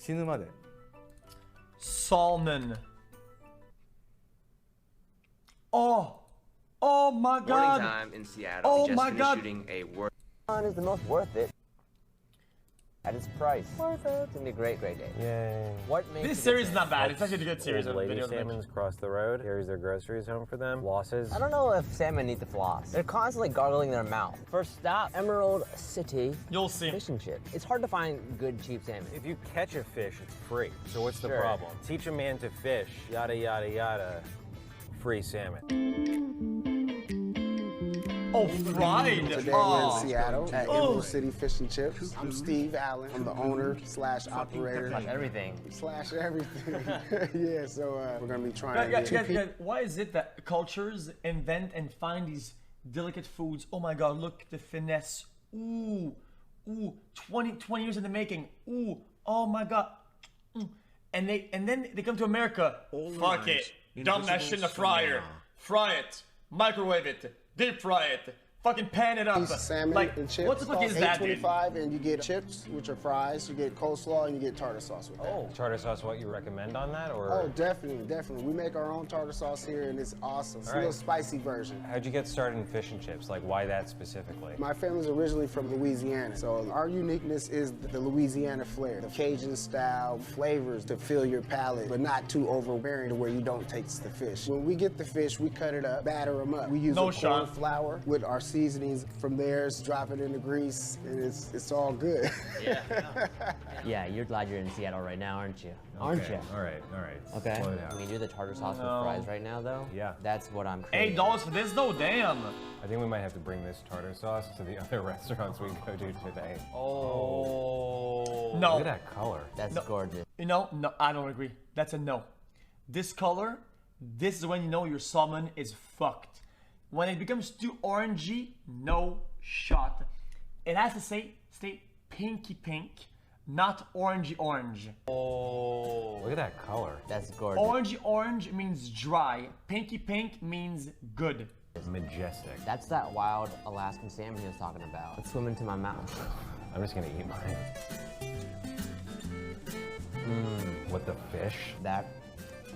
死ぬまで Salmon. Oh my god. Morning time in Seattle. Oh We just my finished god. shooting a work. Salmon is the most worth it. At its price. Worth it. It's gonna be a great day. Yay. What makes This it series is different? not bad. It's actually a good series of Old lady videos. salmons cross the road, carries their groceries home for them, losses. I don't know if salmon need to floss. They're constantly gargling their mouth. First stop, Emerald City. You'll see. Fish and chips. It's hard to find good, cheap salmon. If you catch a fish, it's free. So what's the Sure. problem? Teach a man to fish, yada, yada, yada, free salmon. Oh, fried. Today we're in Seattle at Emerald City Fish and Chips. I'm Steve Allen. I'm the owner slash operator Like everything. slash everything. Yeah, so we're gonna be trying Guys, why is it that cultures invent and find these delicate foods? Oh my god, look the finesse. Ooh, 20 years in the making. Ooh, oh my god. And then they come to America. Fuck it. Dump that shit in the fryer. Fry it. Microwave it. Deep fry it. Fucking pan it up. salmon Like, and chips. what the fuck is that, dude? $8.25, and you get chips, which are fries. You get coleslaw, and you get tartar sauce with that. Tartar sauce, what you recommend on that, or? Oh, definitely, definitely. We make our own tartar sauce here, and it's awesome. It's a little spicy version. How'd you get started in fish and chips? Like, why that specifically? My family's originally from Louisiana, so our uniqueness is the Louisiana flair, the Cajun style flavors to fill your palate, but not too overbearing to where you don't taste the fish. When we get the fish, we cut it up, batter them up. We use No a shot. corn flour with our seasonings from there, drop it in the grease, and it's all good. Yeah, you're glad you're in Seattle right now, aren't you? Aren't you? All right. Okay. Slow down. Can we do the tartar sauce No. with fries right now, though? Yeah. That's what I'm craving. $8 for this though? Damn. I think we might have to bring this tartar sauce to the other restaurants we go to today. No. Look at that color. That's gorgeous. You know, no, I don't agree. That's a no. This color, this is when you know your salmon is fucked. When it becomes too orangey, no shot. It has to stay pinky pink, not orangey orange. Look at that color. That's gorgeous. Orangey orange means dry. Pinky pink means good. Majestic. That's that wild Alaskan salmon he was talking about. It's swimming to my mouth. I'm just gonna eat mine. What the fish? That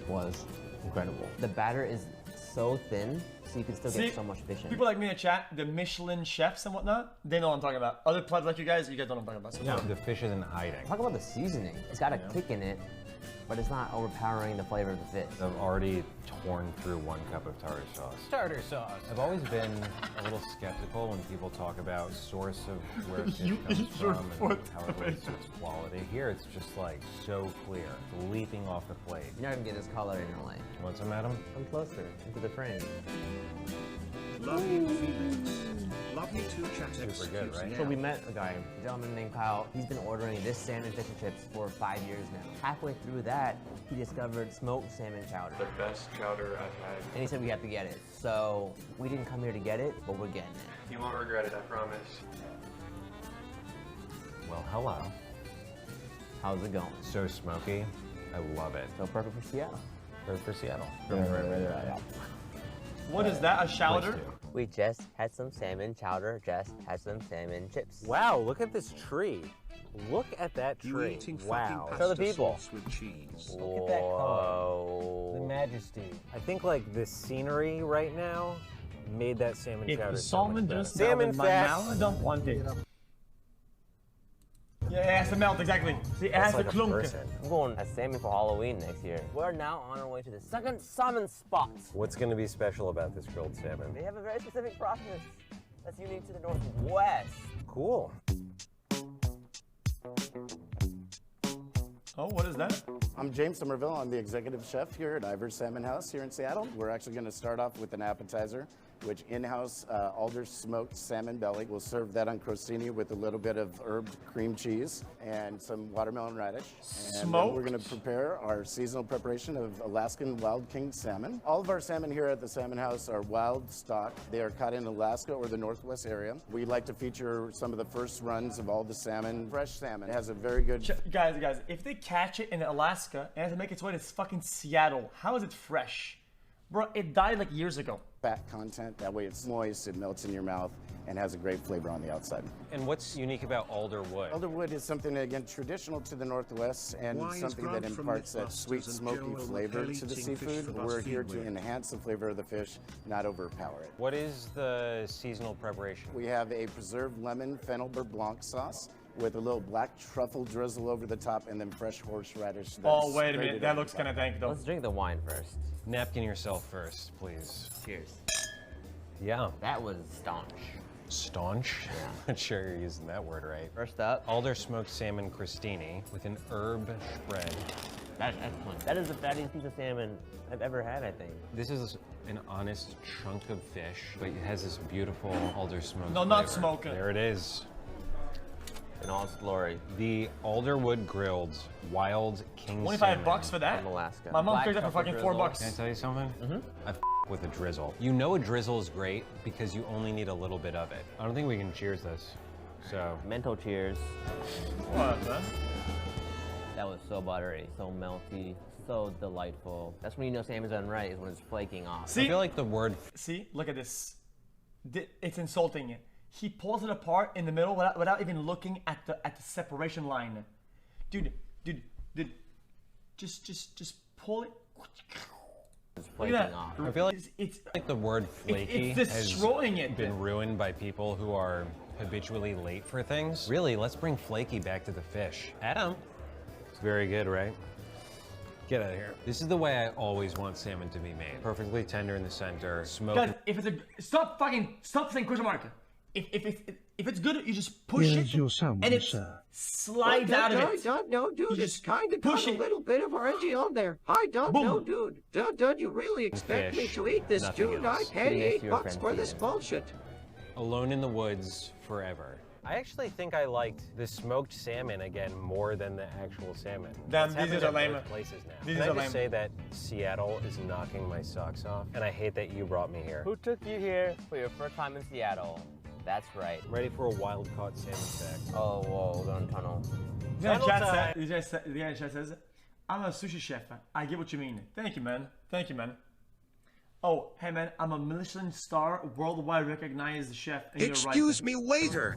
was incredible. The batter is so thin, so you can still get so much fish in. People like me in the chat, the Michelin chefs and whatnot, they know what I'm talking about. Other plebs like you guys don't know what I'm talking about. So No, the fish isn't hiding. Talk about the seasoning. It's got a kick in it, but it's not overpowering the flavor of the fish. I've already torn through 1 cup of tartar sauce. tartar sauce I've always been a little skeptical when people talk about source of where fish You comes eat your from foot, and how it relates to its quality. Here, it's just like so clear, it's leaping off the plate. You're not gonna get this color in your life. You want some, Adam? Come closer into the frame. Love you, Felix. Love you too, chat. Super good, right? So we met a guy, a gentleman named Kyle. He's been ordering this salmon fish and chips for 5 years now. Halfway through that, he discovered smoked salmon chowder. The best chowder I've had. And he said we have to get it. So we didn't come here to get it, but we're getting it. You won't regret it, I promise. Well, hello. How's it going? So smoky. I love it. So perfect for Seattle. For Seattle. what is that? A chowder? Place to. We just had some salmon chowder, just had some salmon chips. Wow, look at this tree. Look at that You tree. eating Wow. fucking Show the pasta people. sauce with cheese. Look at that color. The majesty. I think like the scenery right now made that salmon If chowder the so salmon much better. just melted in my fat. mouth, I don't want it. Yeah, it has to melt, exactly. See, it has That's to like a clunk. person. I'm going as salmon for Halloween next year. We're now on our way to the second salmon spot. What's going to be special about this grilled salmon? They have a very specific process that's unique to the Northwest. Cool. Oh, what is that? I'm James Somerville. I'm the executive chef here at Ivor's Salmon House here in Seattle. We're actually going to start off with an appetizer, which in-house alder smoked salmon belly. We'll serve that on crostini with a little bit of herbed cream cheese and some watermelon radish. And then Smoked? we're going to prepare our seasonal preparation of Alaskan wild king salmon. All of our salmon here at the Salmon House are wild stock. They are caught in Alaska or the Northwest area. We like to feature some of the first runs of all the salmon. Fresh salmon. It has a very good... Guys, if they catch it in Alaska and has to make its way to fucking Seattle, how is it fresh? Bro, it died like years ago. Fat content, that way it's moist, it melts in your mouth, and has a great flavor on the outside. And what's unique about alder wood? Alder wood is something, again, traditional to the Northwest and Why is something that Grant from imparts that Mythbusters sweet, and smoky Joel flavor Kelly to the eating fish seafood. for We're here to BuzzFeedVideo? enhance the flavor of the fish, not overpower it. What is the seasonal preparation? We have a preserved lemon fennel beurre blanc sauce with a little black truffle drizzle over the top and then fresh horseradish. Oh, that's wait a grated minute. That over looks the top. kind of dank, though. Let's drink the wine first. Napkin yourself first, please. Cheers. Yeah. That was staunch. Staunch? Yeah. Not sure you're using that word right. First up, Alder smoked salmon crostini with an herb spread. that's excellent. That is the fattiest piece of salmon I've ever had, I think. This is an honest chunk of fish, but it has this beautiful alder smoke. No, not flavor. smoking. There it is. In all its glory. The alderwood grilled wild king 25 salmon. bucks for that? From Alaska. My mom Black picked that for truffle fucking $4 drizzle. bucks. Can I tell you something? I with a drizzle. You know a drizzle is great because you only need a little bit of it. I don't think we can cheers this. So, Mental cheers. What, man? That was so buttery, so melty, so delightful. That's when you know salmon's done right, is when it's flaking off. I See? feel like the word See? Look at this. It's insulting. He pulls it apart in the middle without even looking at the separation line. Dude. Just pull it. It's Look flaking at that. off. I feel like It's like the word flaky it's destroying has it. been ruined by people who are habitually late for things. Really, let's bring flaky back to the fish. Adam. It's very good, right? Get out of here. This is the way I always want salmon to be made. Perfectly tender in the center, smoked. guys, if it's a stop saying question mark. If it's good, you just push Here's it your salmon, and it sir. slides out of it. No, dude, You it's just kind of push got a it. little bit of orangey on there. I don't Boom. know, dude. Dude, you really expect me Fish, to eat this, nothing dude? else. I Sitting pay next to your $8 friend for this Steven. bullshit. Alone in the woods forever. I actually think I liked the smoked salmon again more than the actual salmon. Damn, It's these happened are at lame. both places now. These Can I are just lame. say that Seattle is knocking my socks off, and I hate that you brought me here. Who took you here for your first time in Seattle? That's right. Ready for a wild caught salmon stack. Oh, whoa, we're going to tunnel. The guy in Tunnel chat time. the guy in chat says, I'm a sushi chef. I get what you mean. Thank you, man. Thank you, man. Oh, hey, man, I'm a Michelin star, worldwide recognized chef. And you're right. Excuse me, waiter.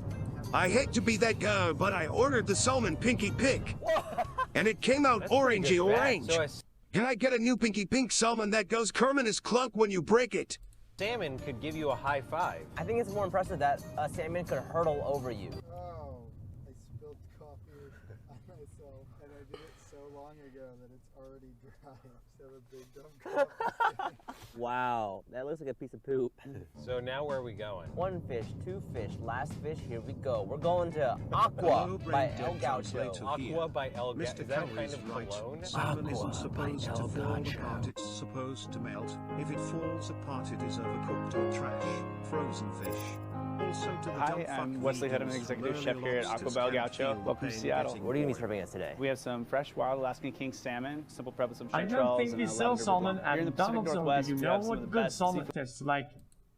I hate to be that guy, but I ordered the salmon Pinky Pink. And it came out That's pretty orangey good fat. orange. So a Can I get a new Pinky Pink salmon that goes Kerminus clunk when you break it? salmon could give you a high five. I think it's more impressive that a salmon could hurtle over you. Oh, I spilled coffee on myself, and I did it so long ago that it's already dry. I just have a big dumb coffee. Wow, that looks like a piece of poop. So now where are we going? One fish, two fish, last fish, here we go. We're going to Aqua Hello, by brain El dead Gaucho. translator. Aqua by El Gaucho. Mr. Is that a Cowley kind is of right. cologne? Salmon isn't Aqua supposed by to El fall Gaucho. apart, it's supposed to melt. If it falls apart, it is overcooked or trash. Frozen fish. Also to the Hi, dumb I'm fuck Wesley Hood. I'm vegans, an executive Lurley chef here at lobsters Aqua Bel can't Gaucho. feel the Welcome to pain Seattle. getting What are you going to be boiled. serving us today? We have some fresh wild Alaskan king salmon, simple prep with some I don't chanterelles think and we a sell lavender salmon bouillon. Here in the at Pacific Donald's. Northwest, You we know have some of what the good best salmon seafood tastes like?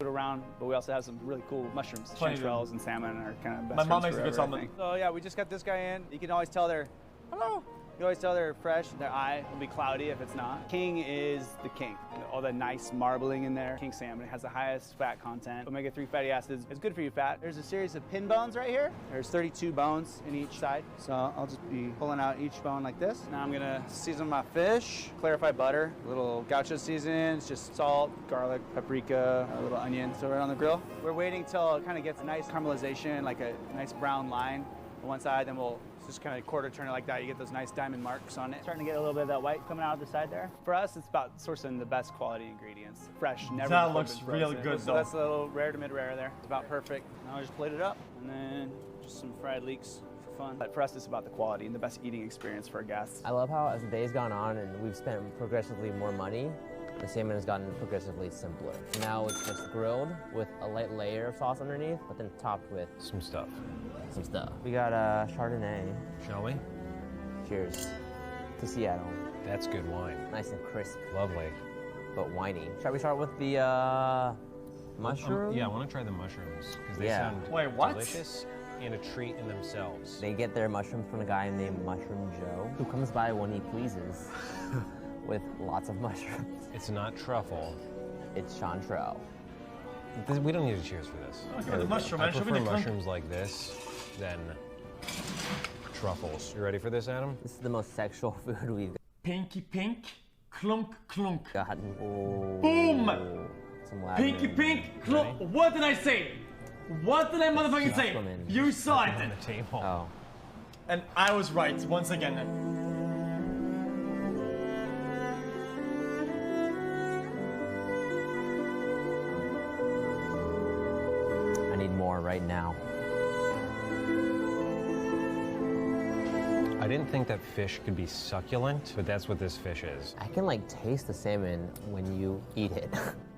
around, but we also have some really cool mushrooms. Funny, dude. Chanterelles and salmon are kind of best My mom friends makes a good forever, I salmon. think. So yeah, we just got this guy in. You can always tell they're, hello. You always tell they're fresh. Their eye will be cloudy if it's not. King is the king. All the nice marbling in there. King salmon, it has the highest fat content. Omega-3 fatty acids. It's good for your fat. There's a series of pin bones right here. There's 32 bones in each side. So I'll just be pulling out each bone like this. Now I'm gonna season my fish. Clarified butter, a little gaucho seasons, just salt, garlic, paprika, a little onion. So right on the grill. We're waiting till it kind of gets a nice caramelization, like a nice brown line on one side, then we'll just kind of quarter turn it like that. You get those nice diamond marks on it. Starting to get a little bit of that white coming out of the side there. For us, it's about sourcing the best quality ingredients. Fresh, never That before looks been really frozen. good, So though. that's a little rare to mid-rare there. It's about perfect. Now I just plate it up, and then just some fried leeks for fun. But for us, it's about the quality and the best eating experience for our guests. I love how as the day's gone on and we've spent progressively more money, the salmon has gotten progressively simpler. Now it's just grilled with a light layer of sauce underneath, but then topped with Some stuff. some stuff. We got Chardonnay. Shall we? Cheers to Seattle. That's good wine. Nice and crisp, Lovely. but whiny. Shall we start with the mushroom? Yeah, I want to try the mushrooms because they Yeah. sound Wait, what? delicious and a treat in themselves. They get their mushrooms from a guy named Mushroom Joe, who comes by when he pleases with lots of mushrooms. It's not truffle. it's chanterelle. We don't need to cheers for this. Okay, the mushroom, I man. Show me prefer the clunk. mushrooms like this than truffles. You ready for this, Adam? This is the most sexual food we've Pinky pink, clunk clunk. gotten. Boom! Some Latin. Pinky pink, clunk. What did I say? What did I motherfucking say? Supplement. You saw it. On the table. Oh. And I was right once again. I need more right now. I didn't think that fish could be succulent, but that's what this fish is. I can like taste the salmon when you eat it.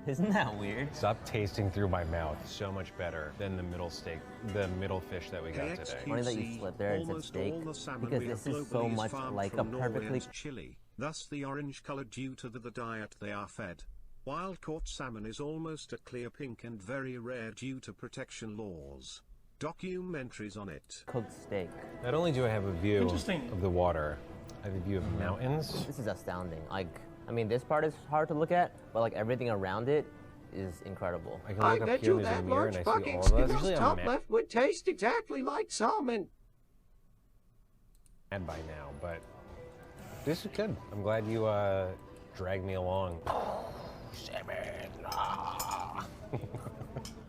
Isn't that weird? Stop tasting through my mouth. So much better than the middle steak, the middle fish that we got today. Funny that you slipped there and said steak, because this is so much like a perfectly... Chile, thus the orange color due to the diet they are fed. Wild-caught salmon is almost a clear pink and very rare due to protection laws. Documentaries on it. cooked steak. Not only do I have a view Interesting. of the water, I have a view of mountains. This is astounding. Like, I mean, this part is hard to look at, but like everything around it is incredible. I can I look up bet here you and there's a that mirror and large I see fucking all of us. Skittles Usually I'm top mad left would taste exactly like salmon. by now, but this is good. I'm glad you dragged me along. Salmon.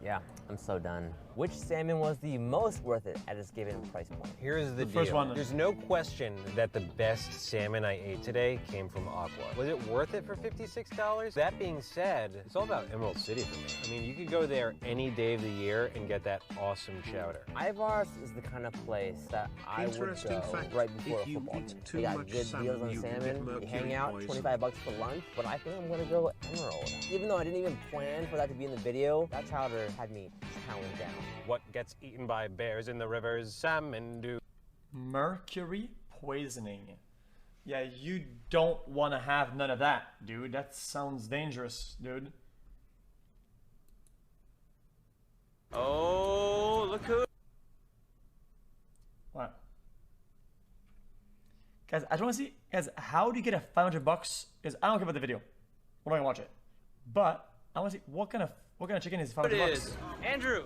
Yeah, I'm so done. Which salmon was the most worth it at its given price point? Here's the deal. first one. There's no question that the best salmon I ate today came from Aqua. Was it worth it for $56? That being said, it's all about Emerald City for me. I mean, you could go there any day of the year and get that awesome chowder. Ivar's is the kind of place that I would Interesting go fact, right before a if you football eat game. too They got much good salmon, deals on you can get salmon. You mercury hang out, poisoning. 25 bucks for lunch, but I think I'm gonna go Emerald. Even though I didn't even plan for that to be in the video, that chowder had me chowing down. What gets eaten by bears in the rivers? Salmon do. Mercury poisoning. Yeah, you don't want to have none of that, dude. That sounds dangerous, dude. Oh, look who. What? Guys, I don't want to see. Guys, how do you get a $500? Because I don't care about the video. We're not gonna watch it. But I want to see what kind of chicken is $500. It is. Andrew.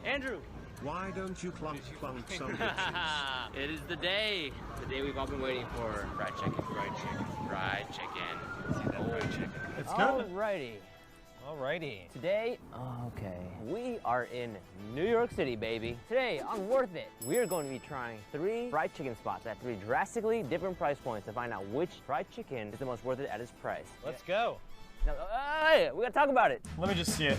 Andrew. Why don't you clunk some bitches? It is the day we've all been waiting for. Fried chicken, fried chicken, fried chicken. See that fried chicken? It's good. Alrighty. Alrighty. Today, okay, we are in New York City, baby. Today on Worth It, we are going to be trying 3 fried chicken spots at 3 drastically different price points to find out which fried chicken is the most worth it at its price. Let's go. Now, hey, we gotta talk about it. Let me just see it.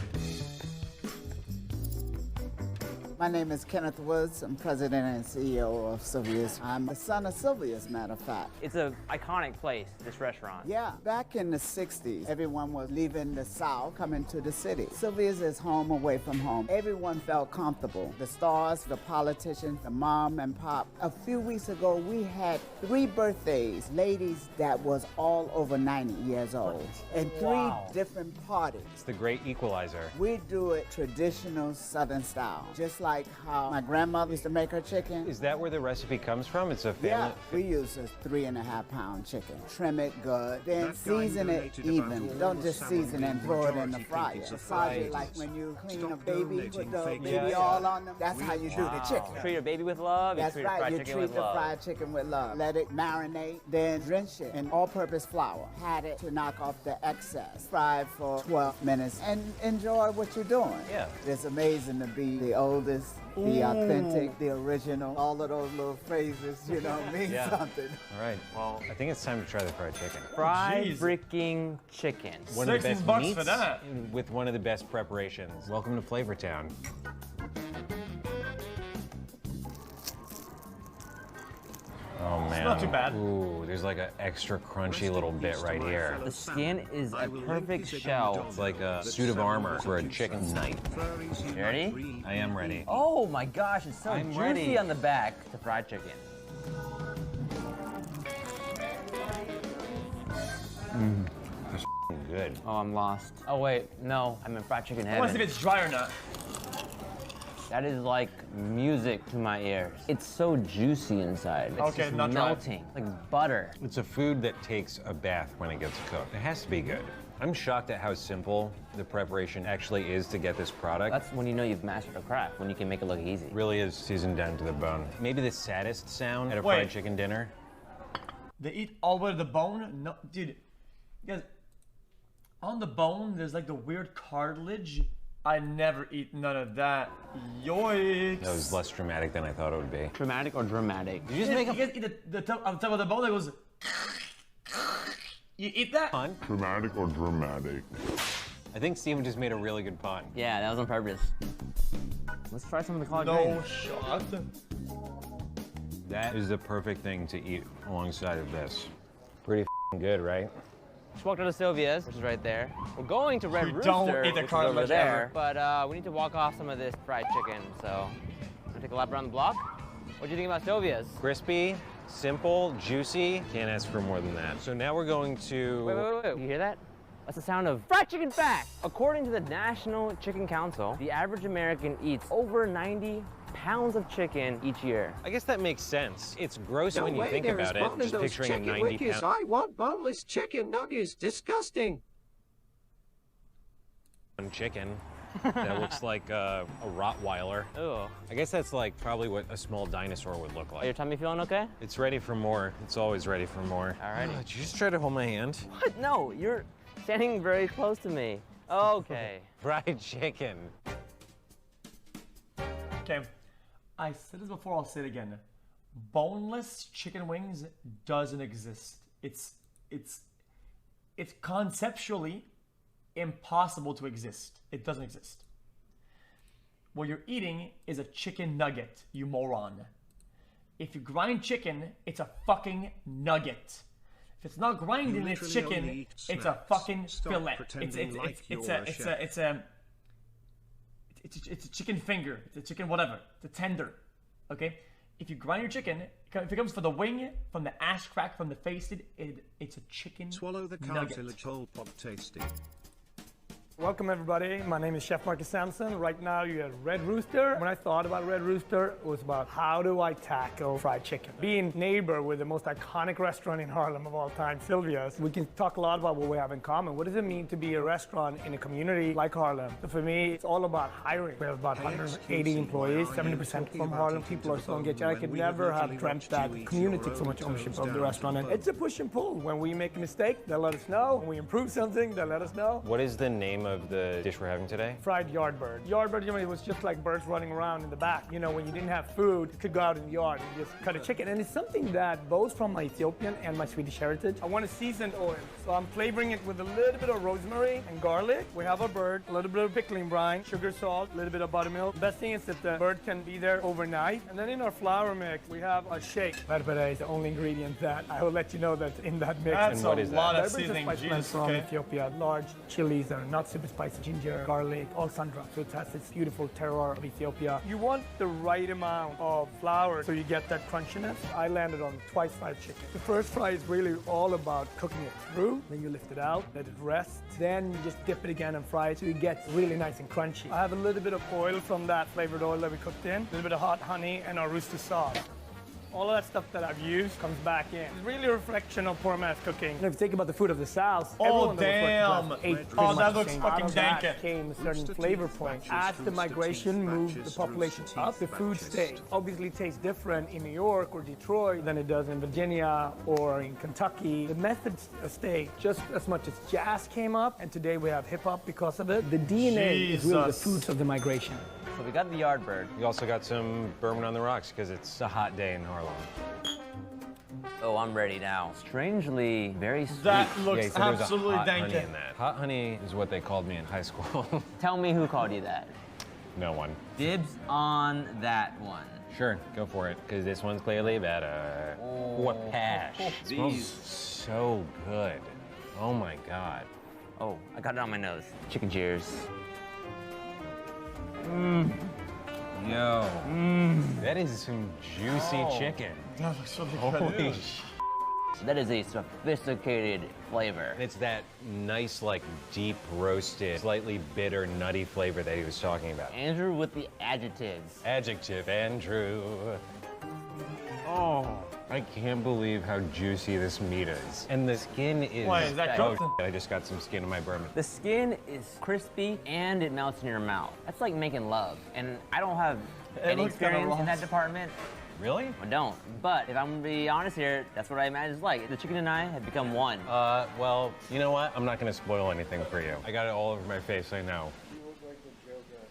My name is Kenneth Woods. I'm president and CEO of Sylvia's. I'm the son of Sylvia's, matter of fact. It's an iconic place, this restaurant. Yeah, back in the 60s, everyone was leaving the South, coming to the city. Sylvia's is home away from home. Everyone felt comfortable. The stars, the politicians, the mom and pop. A few weeks ago, we had 3 birthdays, ladies that was all over 90 years old, and 3 different parties. It's the great equalizer. We do it traditional Southern style, just like how my grandmother used to make her chicken. Is that where the recipe comes from? It's a family. Yeah, we use a 3.5-pound chicken. Trim it good, then season it even. Don't just season and throw it in the fryer. Massage it like when you clean a baby, put the baby all on them. That's how you do the chicken. Treat your baby with love. That's you treat right, fried you chicken treat with the love. fried chicken with love. Let it marinate, then drench it in all-purpose flour. Pat it to knock off the excess. Fry it for 12 minutes and enjoy what you're doing. Yeah. It's amazing to be the oldest, the authentic, the original, all of those little phrases, you know, mean something. All right. Well, I think it's time to try the fried chicken. Fried freaking chicken. One of the best $16 meats for that. with one of the best preparations. Welcome to Flavor Town. Oh man. It's not too bad. Ooh, there's like an extra crunchy little bit right here. The skin is a perfect shell. It's like a suit of armor for a chicken knife. You ready? I am ready. Oh my gosh, it's so I'm juicy ready. on the back. The fried chicken. It's good. Oh, I'm lost. Oh wait, no, I'm in fried chicken I want to see heaven. if it's dry or not. That is like music to my ears. It's so juicy inside. It's Okay, just not dry. melting, like butter. It's a food that takes a bath when it gets cooked. It has to be good. I'm shocked at how simple the preparation actually is to get this product. That's when you know you've mastered a craft, when you can make it look easy. It really is seasoned down to the bone. Maybe the saddest sound at a fried chicken dinner. They eat all the way to the bone? No, dude. You guys, on the bone, there's like the weird cartilage. I never eat none of that. Yoicks. That was less dramatic than I thought it would be. Dramatic or dramatic? Did you just make You guys eat the top, on the top of the bone that goes... You eat that? Pun? Dramatic or dramatic? I think Steven just made a really good pun. Yeah, that was on purpose. Let's try some of the collard No greens. shot. That is the perfect thing to eat alongside of this. Pretty good, right? Just walked out of Sylvia's, which is right there. We're going to Red We Rooster, don't eat the which is cartilage over there. ever. But we need to walk off some of this fried chicken, so I'm gonna take a lap around the block. What do you think about Sylvia's? Crispy, simple, juicy. Can't ask for more than that. So now we're going to... Wait. You hear that? That's the sound of fried chicken fact. According to the National Chicken Council, the average American eats over 90 pounds of chicken each year. I guess that makes sense. It's gross No when you way think there is about it. one of Just those picturing a chicken 90 wickies. pound I want boneless chicken nuggets. Disgusting. chicken that looks like a Rottweiler. Ooh. I guess that's like probably what a small dinosaur would look like. Are your tummy feeling okay? It's ready for more. It's always ready for more. Alrighty. Did you just try to hold my hand? What? No, you're standing very close to me. Okay. Fried chicken. Okay, I said this before, I'll say it again. Boneless chicken wings doesn't exist. It's conceptually impossible to exist. It doesn't exist. What you're eating is a chicken nugget, you moron. If you grind chicken, it's a fucking nugget. If it's not grinding, it's literally chicken. only eat It's a snacks. fucking Stop fillet. pretending like you're a chef. It's a chicken finger. It's a chicken whatever. It's a tender. Okay. If you grind your chicken, if it comes from the wing, from the ass crack, from the face, it's a chicken. Swallow the nugget. cartilage whole pod tasty. Welcome everybody, my name is Chef Marcus Sampson. Right now you're at Red Rooster. When I thought about Red Rooster, it was about how do I tackle fried chicken. Being neighbor with the most iconic restaurant in Harlem of all time, Sylvia's, we can talk a lot about what we have in common. What does it mean to be a restaurant in a community like Harlem? So for me, it's all about hiring. We have about 180 employees, 70% from Harlem. People are so engaged. I could never have dreamt that the community took so much ownership of the restaurant. And it's a push and pull. When we make a mistake, they'll let us know. When we improve something, they'll let us know. What is the name of the dish we're having today? Fried yardbird. Yardbird, you know, it was just like birds running around in the back. You know, when you didn't have food, you could go out in the yard and just cut a chicken. And it's something that both from my Ethiopian and my Swedish heritage. I want a seasoned oil. So I'm flavoring it with a little bit of rosemary and garlic. We have our bird, a little bit of pickling brine, sugar, salt, a little bit of buttermilk. The best thing is that the bird can be there overnight. And then in our flour mix, we have a shake. Berbere is the only ingredient that I will let you know that's in that mix. That's and a what is lot that? of seasoning. Spice blend Jesus, from okay. Ethiopia. Large chilies that are not super spicy, ginger, garlic, all sundra. So it has this beautiful terroir of Ethiopia. You want the right amount of flour so you get that crunchiness. I landed on twice fried chicken. The first fry is really all about cooking it through. Then you lift it out, let it rest. Then you just dip it again and fry it so it gets really nice and crunchy. I have a little bit of oil from that flavored oil that we cooked in, a little bit of hot honey, and our rooster sauce. All of that stuff that I've used comes back in. It's really a reflection of poor man's cooking. And if you think about the food of the South, Oh, everyone that damn. was working ate Oh, pretty that much the looks same. fucking Out of that dank. came a certain flavor point. As the migration moved the population up, the food stayed. Obviously tastes different in New York or Detroit than it does in Virginia or in Kentucky. The methods stayed just as much as jazz came up, and today we have hip hop because of it. The DNA is really the Jesus. fruits of the migration. So we got the yardbird. We also got some bourbon on the rocks because it's a hot day in Harlem. Oh, I'm ready now. Strangely, very sweet. That Yeah, looks he said there's a absolutely hot dank. honey in that. Hot honey is what they called me in high school. Tell me who called you that. No one. Dibs on that one. Sure, go for it, because this one's clearly better. What pash. It smells so good. Oh my God. Oh, I got it on my nose. Chicken cheers. Yo. That is some juicy chicken. That looks really Holy good. That is a sophisticated flavor. It's that nice, like, deep roasted, slightly bitter, nutty flavor that he was talking about. Andrew with the adjectives. Adjective, Andrew. Oh, I can't believe how juicy this meat is. And the skin is... Why, is that oh, cooked? I just got some skin in my bourbon. The skin is crispy and it melts in your mouth. That's like making love. And I don't have any looks kinda experience in that rough. department. Really? I don't. But if I'm gonna be honest here, that's what I imagine it's like. The chicken and I have become one. Well, you know what? I'm not gonna spoil anything for you. I got it all over my face, I know.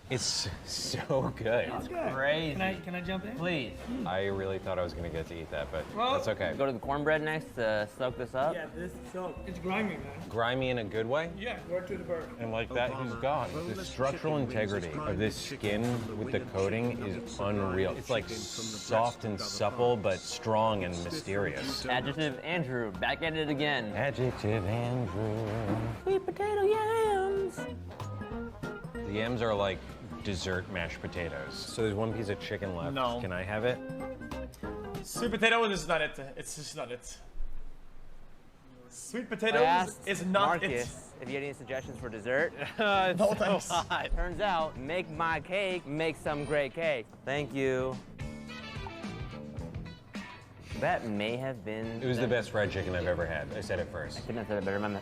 It's so good. It's crazy. Can I jump in? Please. I really thought I was gonna get to eat that, but Well- that's okay. Go to the cornbread next to soak this up. Yeah, this so it's grimy, man. Grimy in a good way? Yeah, word to the bird. And like that, he's gone. The structural integrity of this skin with the coating is unreal. It's like soft and supple, but strong and mysterious. Adjective Andrew, back at it again. Adjective Andrew. Sweet potato yams. The yams are like dessert mashed potatoes. So there's one piece of chicken left. No. Can I have it? Sweet potato is not it. It's just not it. Sweet I potato asked is not Marcus if you had any suggestions for dessert. No thanks. Turns out, make my cake, make some great cake. Thank you. That may have been... It was the best fried chicken I've ever had. I said it first. I couldn't have said it better, man.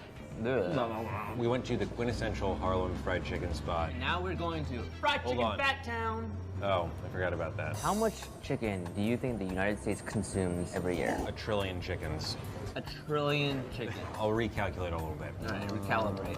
We went to the quintessential Harlem fried chicken spot. Now we're going to Fried Hold Chicken on. Fat Town. Oh, I forgot about that. How much chicken do you think the United States consumes every year? 1 trillion chickens. 1 trillion chicken. I'll recalculate a little bit. All right, recalibrate.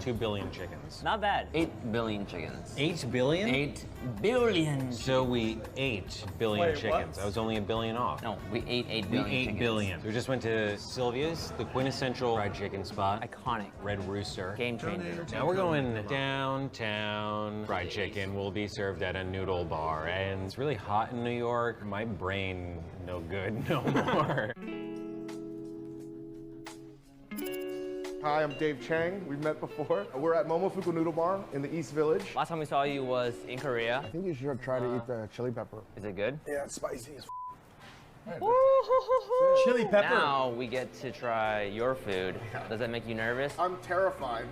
2 billion chickens. Not bad. 8 billion chickens. 8 billion? 8 billion. So we ate billion Wait, chickens. what? I was only 1 billion off. No, we ate 8 We billion ate chickens. billion. We just went to Sylvia's, the quintessential fried chicken spot. Iconic. Red Rooster. Game changer. Now we're going downtown. Fried chicken will be served at a noodle bar. And it's really hot in New York. My brain, no good no more. Hi, I'm Dave Chang. We've met before. We're at Momofuku Noodle Bar in the East Village. Last time we saw you was in Korea. I think you should try to eat the chili pepper. Is it good? Yeah, it's spicy as Chili pepper. Now we get to try your food. Does that make you nervous? I'm terrified.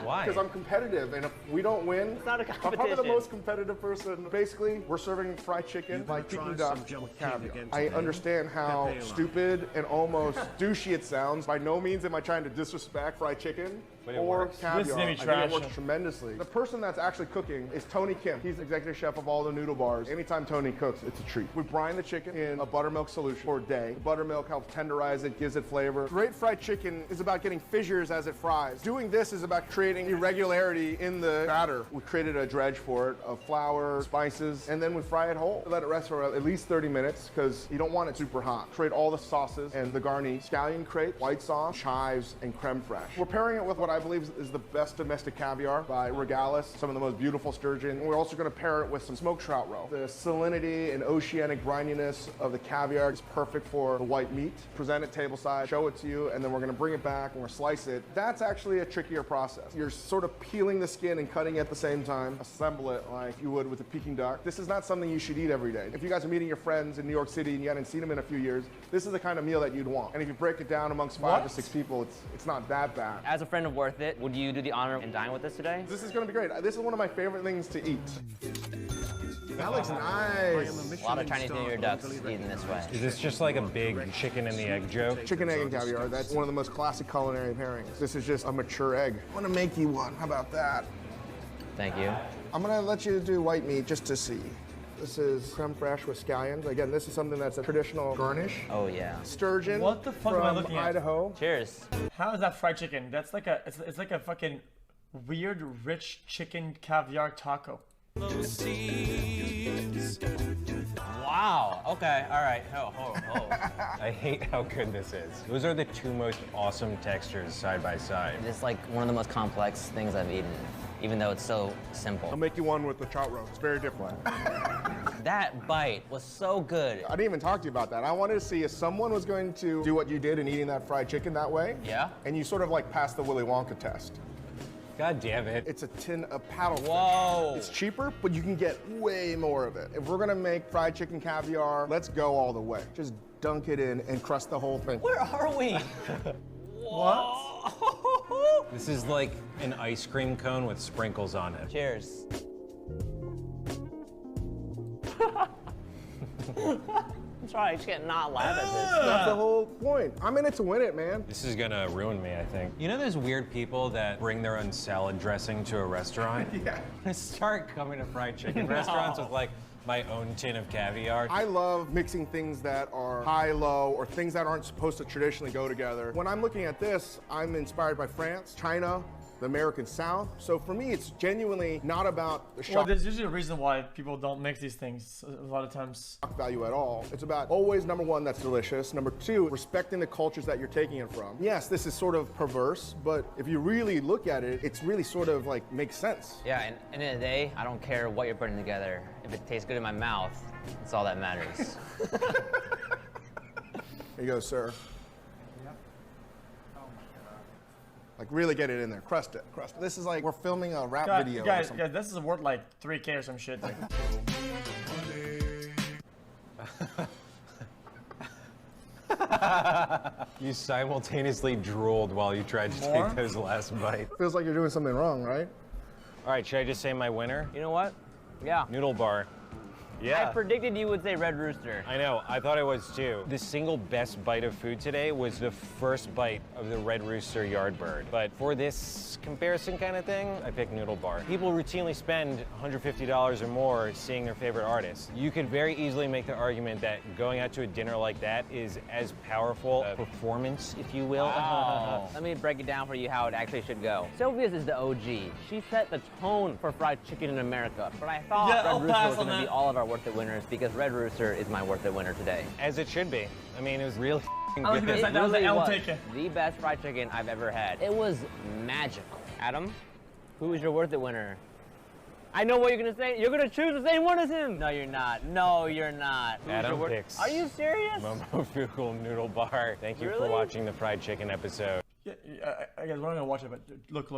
Why? Because I'm competitive, and if we don't win, It's not a I'm probably the competition. most competitive person. Basically, we're serving fried chicken like Peking duck with caviar. I understand how stupid and almost douchey it sounds. By no means am I trying to disrespect fried chicken But it or works. caviar. This is gonna be I think trash. it works tremendously. The person that's actually cooking is Tony Kim. He's executive chef of all the noodle bars. Anytime Tony cooks, it's a treat. We brine the chicken in a buttermilk solution for a day. The buttermilk helps tenderize it, gives it flavor. Great fried chicken is about getting fissures as it fries. Doing this is about creating irregularity in the batter. We created a dredge for it of flour, spices, and then we fry it whole. Let it rest for at least 30 minutes because you don't want it super hot. Create all the sauces and the garni, scallion crepe, white sauce, chives, and creme fraiche. We're pairing it with what I believe is the best domestic caviar by Regalis, some of the most beautiful sturgeon. And we're also going to pair it with some smoked trout roe. The salinity and oceanic brininess of the caviar is perfect for the white meat. Present it tableside, show it to you, and then we're going to bring it back and we're slice it. That's actually a trickier process. You're sort of peeling the skin and cutting at the same time. Assemble it like you would with a Peking duck. This is not something you should eat every day. If you guys are meeting your friends in New York City and you hadn't seen them in a few years, this is the kind of meal that you'd want. And if you break it down amongst 5 to 6 people, it's not that bad. As a friend of Worth It, would you do the honor and dine with us today? This is going to be great. This is one of my favorite things to eat. That looks nice. A lot of Chinese New Year ducks eaten this way. Is this just like a big chicken and the egg joke? Chicken, egg, and caviar. That's one of the most classic culinary pairings. This is just a mature egg. I'm going to make you one. How about that? Thank you. I'm going to let you do white meat just to see. This is creme fraiche with scallions. Again, this is something that's a traditional garnish. Oh yeah. Sturgeon. What the fuck am I from looking at? Idaho. Cheers. How is that fried chicken? That's like it's like a fucking weird rich chicken caviar taco. Wow. Okay. All right. Oh. I hate how good this is. Those are the 2 most awesome textures side by side. It's like one of the most complex things I've eaten, even though it's so simple. I'll make you one with the trout roe. It's very different. That bite was so good. I didn't even talk to you about that. I wanted to see if someone was going to do what you did in eating that fried chicken that way. Yeah. And you sort of like passed the Willy Wonka test. God damn it. It's a tin of paddlefish. Whoa. It's cheaper, but you can get way more of it. If we're gonna make fried chicken caviar, let's go all the way. Just dunk it in and crust the whole thing. Where are we? What? This is like an ice cream cone with sprinkles on it. Cheers. I'm sorry, I just can't not laugh at this. That's the whole point. I'm in it to win it, man. This is gonna ruin me, I think. You know those weird people that bring their own salad dressing to a restaurant? Yeah. I start coming to fried chicken restaurants with like my own tin of caviar. I love mixing things that are high-low or things that aren't supposed to traditionally go together. When I'm looking at this, I'm inspired by France, China, the American South. So for me, it's genuinely not about the Well, there's usually a reason why people don't mix these things a lot of times. value at all. It's about always, number one, that's delicious. Number two, respecting the cultures that you're taking it from. Yes, this is sort of perverse, but if you really look at it, it's really sort of like makes sense. Yeah, and at the end of the day, I don't care what you're putting together. If it tastes good in my mouth, that's all that matters. Here you go, sir. Like really get it in there, crust it, crust it. This is like we're filming a rap video. Guys, this is worth like 3K or some shit. Like. You simultaneously drooled while you tried to take those last bites. Feels like you're doing something wrong, right? All right, should I just say my winner? You know what? Yeah. Noodle bar. Yeah. I predicted you would say Red Rooster. I know, I thought I was too. The single best bite of food today was the first bite of the Red Rooster Yardbird. But for this comparison kind of thing, I picked Noodle Bar. People routinely spend $150 or more seeing their favorite artist. You could very easily make the argument that going out to a dinner like that is as powerful a performance, if you will. Wow. Let me break it down for you how it actually should go. Sylvia's is the OG. She set the tone for fried chicken in America. But I thought Red Rooster was going to be all of our Worth It winners because Red Rooster is my Worth It winner today. As it should be. I mean, it was really good. It really was the best fried chicken I've ever had. It was magical. Adam, who is your Worth It winner? I know what you're gonna say. You're gonna choose the same one as him. No, you're not. No, you're not. Adam picks. Are you serious? Momofuku Noodle Bar. Thank you for Really? watching the fried chicken episode. Yeah, I guess we're not gonna watch it, but look.